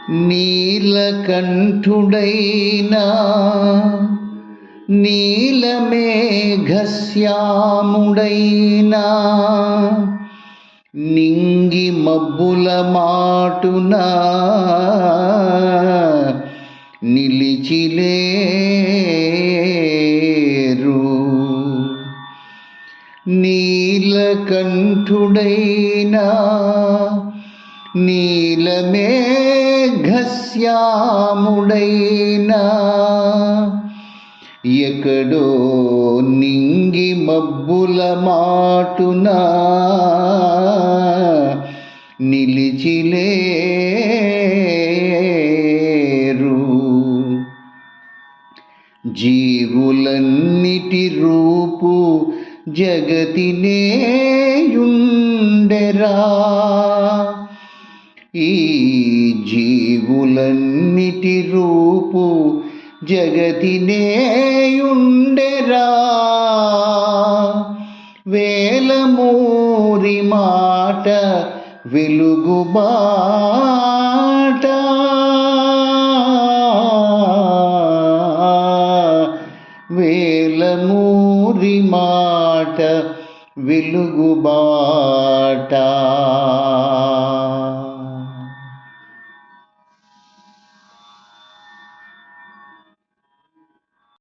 నీలకంఠుడైనా నీలమేఘశ్యాముడైనా నింగి మబ్బుల మాటున నిలిచిలేరు. నీలకంఠుడైనా నీలమేఘశ్యాముడైనా ఎక్కడో నింగి మబ్బుల మాటున నిలిచిలేరు. జీవులన్నిటి రూపు జగతినేయుండెరా. ఈ జీవులన్నిటి రూపు జగతినేయుండెరా. వేలమూరి మాట వెలుగుబాట, వేలమూరి మాట వెలుగుబాట.